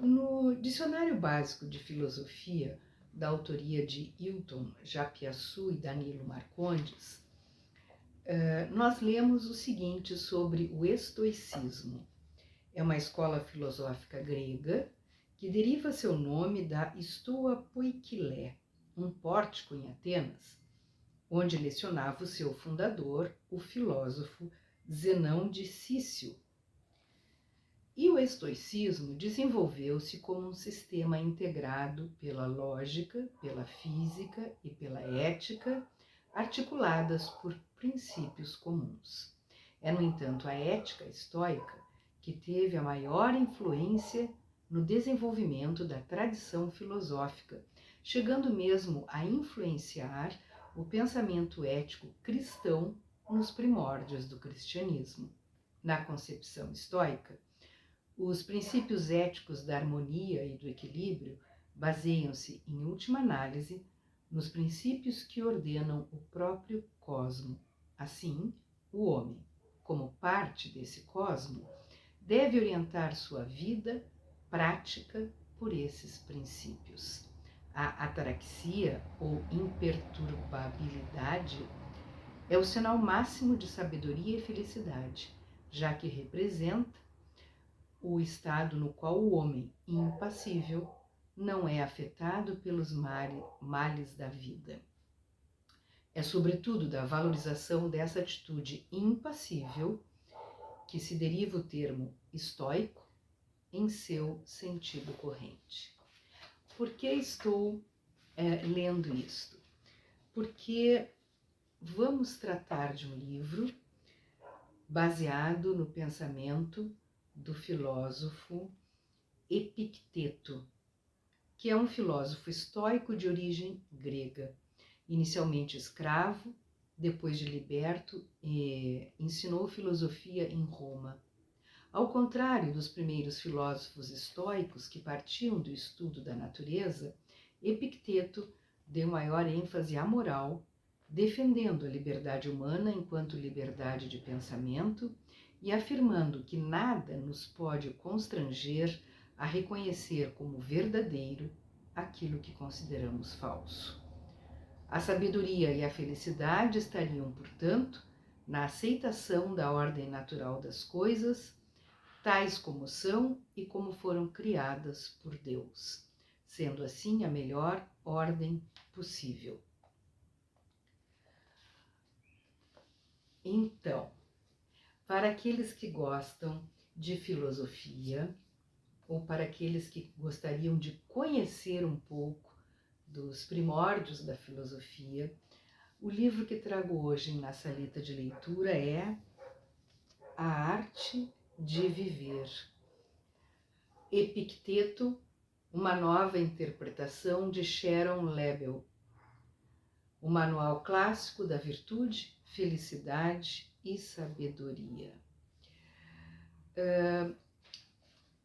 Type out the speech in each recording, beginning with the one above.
No Dicionário Básico de Filosofia, da autoria de Hilton Japiaçu e Danilo Marcondes, nós lemos o seguinte sobre o estoicismo. É uma escola filosófica grega que deriva seu nome da Stoa Poikilé, um pórtico em Atenas, onde lecionava o seu fundador, o filósofo Zenão de Cício. E o estoicismo desenvolveu-se como um sistema integrado pela lógica, pela física e pela ética, articuladas por princípios comuns. É, no entanto, a ética estoica que teve a maior influência no desenvolvimento da tradição filosófica, chegando mesmo a influenciar o pensamento ético cristão nos primórdios do cristianismo. Na concepção estoica, os princípios éticos da harmonia e do equilíbrio baseiam-se, em última análise, nos princípios que ordenam o próprio cosmo. Assim, o homem, como parte desse cosmo, deve orientar sua vida prática por esses princípios. A ataraxia, ou imperturbabilidade, é o sinal máximo de sabedoria e felicidade, já que representa o estado no qual o homem, impassível, não é afetado pelos males da vida. É sobretudo da valorização dessa atitude impassível que se deriva o termo estoico em seu sentido corrente. Por que estou lendo isto? Porque vamos tratar de um livro baseado no pensamento do filósofo Epicteto, que é um filósofo estoico de origem grega, inicialmente escravo, depois de liberto, ensinou filosofia em Roma. Ao contrário dos primeiros filósofos estoicos que partiam do estudo da natureza, Epicteto deu maior ênfase à moral, defendendo a liberdade humana enquanto liberdade de pensamento e afirmando que nada nos pode constranger a reconhecer como verdadeiro aquilo que consideramos falso. A sabedoria e a felicidade estariam, portanto, na aceitação da ordem natural das coisas, tais como são e como foram criadas por Deus, sendo assim a melhor ordem possível. Então, para aqueles que gostam de filosofia, ou para aqueles que gostariam de conhecer um pouco dos primórdios da filosofia, o livro que trago hoje na salita de leitura é A Arte de Viver. Epicteto, uma nova interpretação de Sharon Lebel. O manual clássico da virtude, felicidade e sabedoria.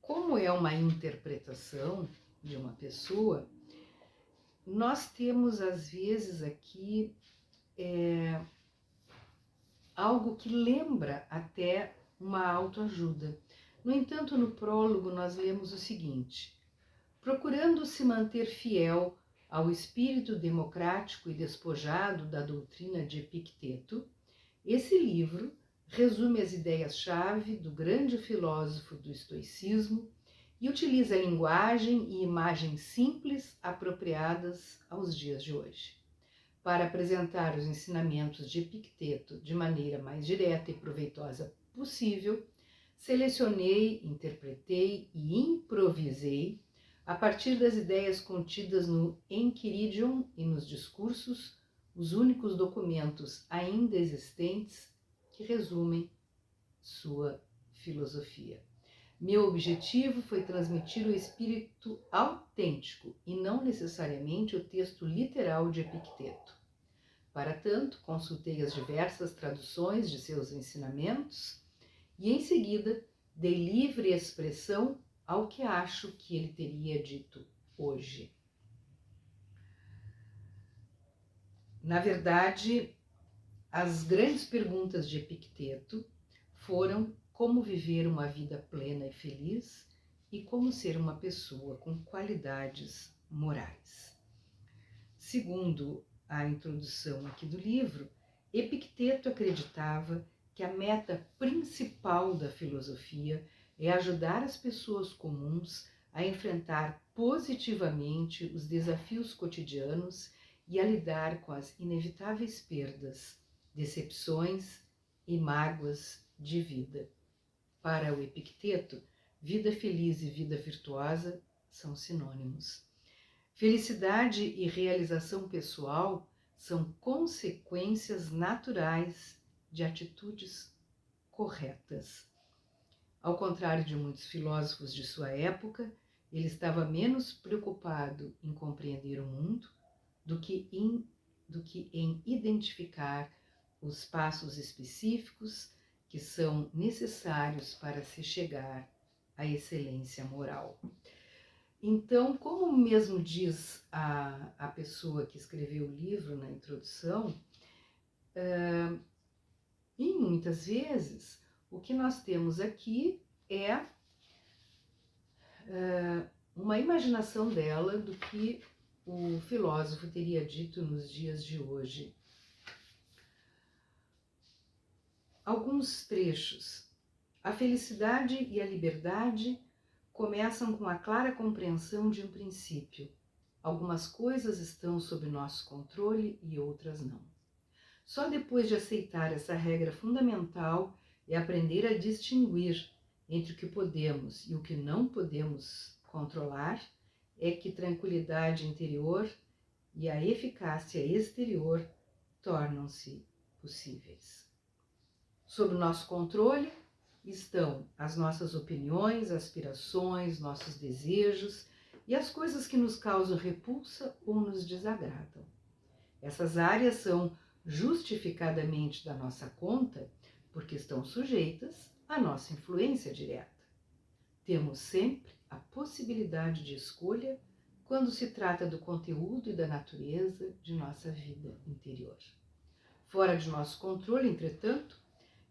Como é uma interpretação de uma pessoa, nós temos às vezes aqui algo que lembra até uma autoajuda. No entanto, no prólogo nós lemos o seguinte: procurando se manter fiel ao espírito democrático e despojado da doutrina de Epicteto, esse livro resume as ideias-chave do grande filósofo do estoicismo e utiliza linguagem e imagens simples apropriadas aos dias de hoje. Para apresentar os ensinamentos de Epicteto de maneira mais direta e proveitosa possível, selecionei, interpretei e improvisei, a partir das ideias contidas no Enchiridion e nos discursos, os únicos documentos ainda existentes que resumem sua filosofia. Meu objetivo foi transmitir o espírito autêntico e não necessariamente o texto literal de Epicteto. Para tanto, consultei as diversas traduções de seus ensinamentos e, em seguida, dei livre expressão ao que acho que ele teria dito hoje. Na verdade, as grandes perguntas de Epicteto foram como viver uma vida plena e feliz e como ser uma pessoa com qualidades morais. Segundo a introdução aqui do livro, Epicteto acreditava que a meta principal da filosofia é ajudar as pessoas comuns a enfrentar positivamente os desafios cotidianos e a lidar com as inevitáveis perdas, decepções e mágoas de vida. Para o Epicteto, vida feliz e vida virtuosa são sinônimos. Felicidade e realização pessoal são consequências naturais de atitudes corretas. Ao contrário de muitos filósofos de sua época, ele estava menos preocupado em compreender o mundo do que em identificar os passos específicos que são necessários para se chegar à excelência moral. Então, como mesmo diz a pessoa que escreveu o livro na introdução, e muitas vezes o que nós temos aqui é uma imaginação dela do que o filósofo teria dito nos dias de hoje. Alguns trechos. A felicidade e a liberdade começam com a clara compreensão de um princípio. Algumas coisas estão sob nosso controle e outras não. Só depois de aceitar essa regra fundamental e aprender a distinguir entre o que podemos e o que não podemos controlar, é que tranquilidade interior e a eficácia exterior tornam-se possíveis. Sob nosso controle estão as nossas opiniões, aspirações, nossos desejos e as coisas que nos causam repulsa ou nos desagradam. Essas áreas são justificadamente da nossa conta porque estão sujeitas à nossa influência direta. Temos sempre a possibilidade de escolha quando se trata do conteúdo e da natureza de nossa vida interior. Fora de nosso controle, entretanto,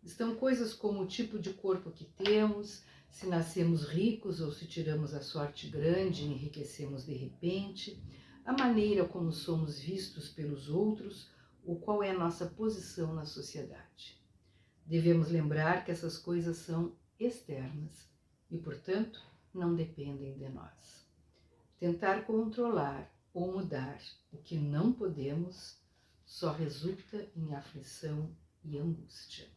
estão coisas como o tipo de corpo que temos, se nascemos ricos ou se tiramos a sorte grande e enriquecemos de repente, a maneira como somos vistos pelos outros ou qual é a nossa posição na sociedade. Devemos lembrar que essas coisas são externas e, portanto, não dependem de nós. Tentar controlar ou mudar o que não podemos só resulta em aflição e angústia.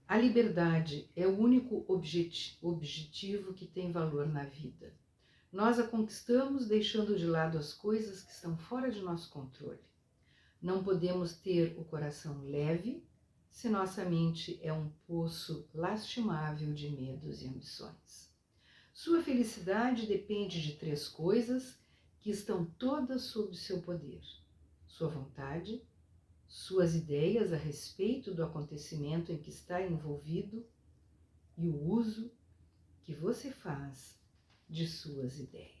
A liberdade é o único objetivo que tem valor na vida. Nós a conquistamos deixando de lado as coisas que estão fora de nosso controle. Não podemos ter o coração leve se nossa mente é um poço lastimável de medos e ambições. Sua felicidade depende de 3 coisas que estão todas sob seu poder: sua vontade, suas ideias a respeito do acontecimento em que está envolvido e o uso que você faz de suas ideias.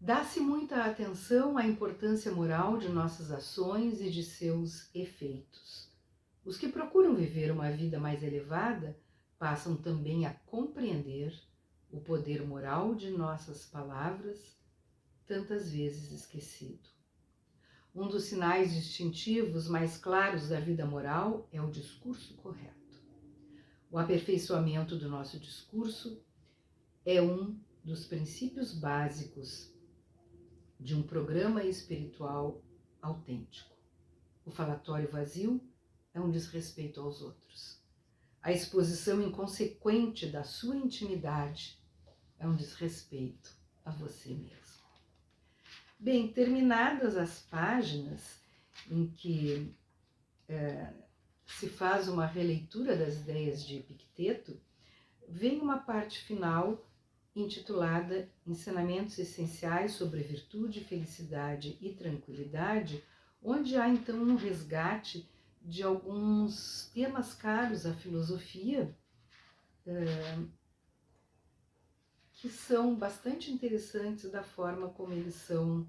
Dá-se muita atenção à importância moral de nossas ações e de seus efeitos. Os que procuram viver uma vida mais elevada passam também a compreender o poder moral de nossas palavras, tantas vezes esquecido. Um dos sinais distintivos mais claros da vida moral é o discurso correto. O aperfeiçoamento do nosso discurso é um dos princípios básicos de um programa espiritual autêntico. O falatório vazio é um desrespeito aos outros. A exposição inconsequente da sua intimidade é um desrespeito a você mesmo. Bem, terminadas as páginas em que se faz uma releitura das ideias de Epicteto, vem uma parte final intitulada Ensinamentos Essenciais sobre Virtude, Felicidade e Tranquilidade, onde há então um resgate de alguns temas caros à filosofia, que são bastante interessantes da forma como eles são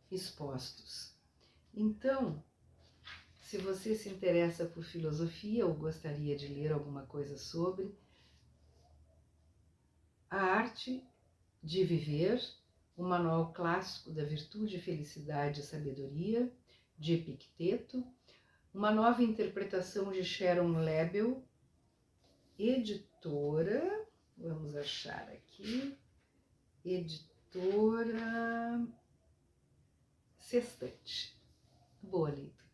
expostos. Então, se você se interessa por filosofia ou gostaria de ler alguma coisa sobre A Arte de Viver, o Manual Clássico da Virtude, Felicidade e Sabedoria, de Epicteto, uma nova interpretação de Sharon Lebel, editora, vamos achar aqui, editora Sextante. Boa leitura.